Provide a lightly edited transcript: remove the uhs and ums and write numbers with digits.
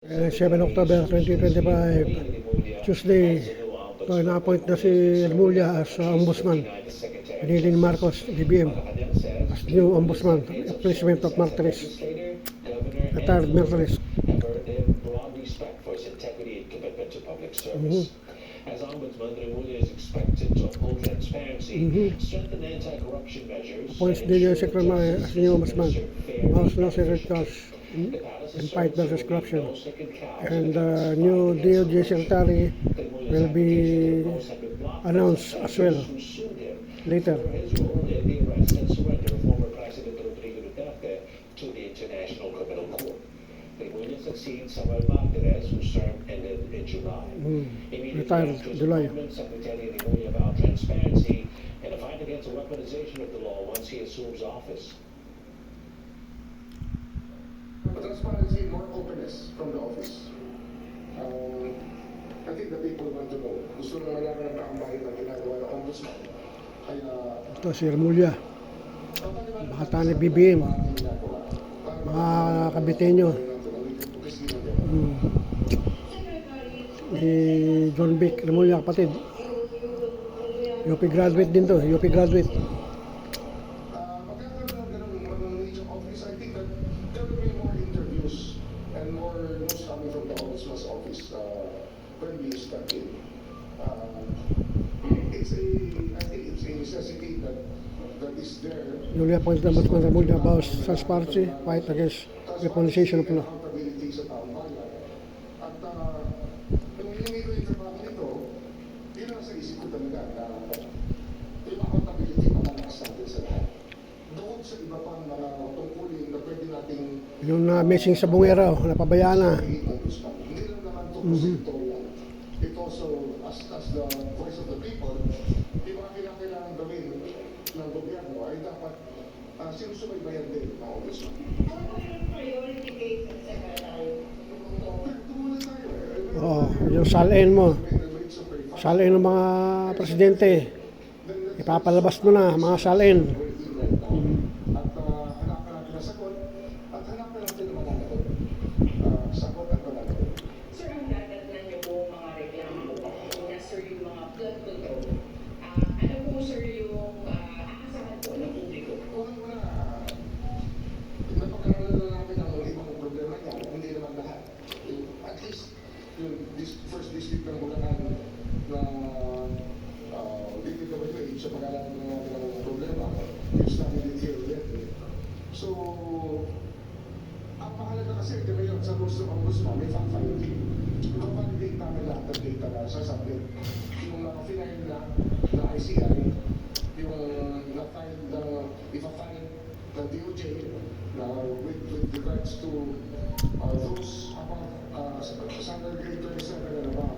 7 October 2025, Tuesday, ito na-appoint na si Remulla as ombudsman. Pinili ni Marcos, DBM, as new ombudsman, replacement of Martires, retired Martires. As ombudsman, Remulla is expected to uphold transparency, strengthen anti-corruption measures, Appoints the secretary as new ombudsman, house law secretaries in fight versus corruption. And the new DOJ secretary will be announced as well later. his role in the arrest and surrender of former President Rodrigo Duterte to the International Criminal Court. Remulla succeeds Samuel Martires, whose term ended in July. Retired July. Secretary Remulla vowed transparency and a fight against the weaponization of the law once he assumes office. Transparency, more openness from the office. I think the people want to know. Gusto na malaman ng bayan na ginagawa ng ombudsman. Kaya, Ito si Remulla, bata ni BBM, mga kabitenyo, ni John Vic Remulla, kapatid. UP graduate din to, UP graduate. magkakaroon ng ganun major office. I think that there will be more interviews and more news coming from the ombudsman's office when we start in. I think it's a necessity that is there. Newly appointed ombudsman Remulla about transparency, fight against weaponization of law. Accountability sa taong bayan. At kung hiningi ko yung trabaho nito, yun ang sa isip ko talaga na yung accountability matalakas natin sa lahat. Doon sa iba pang mga tungkulin na pwede nating Yung missing sa Bungera, napabayaan na. ombudsman. Hindi lang naman ito sectorial. It also, as the voice of the people, yung mga kailangan gawin ng gobyerno ay dapat sinusubaybayan din ng ombudsman. Oo, yung salin mo, salin ng mga presidente, ipapalabas mo na, mga salin. At hanapan natin ang sagot at hanapan natin ang mananagot. Sagot at mananagot. Sir, ang dadatnan niyo po mga reklamo na sir yung mga flood control. Ano po sir yung aasahan po ng publiko? Unang-una, napagkakaroon na namin ang ibang problema niya, hindi naman lahat. At least, yung first district ng Bulacan na DPWH sa pag-alam na natin ang problema, yung study it here already. So, ang mahalaga kasi, di ba yun, sa rules ng ombudsman, may fact-finding. I-validate namin lahat ng data na sasabit. Yung na-file na ICI, yung na-file na ipa-file ng DOJ na with regards to those about Standard Grade 27 and above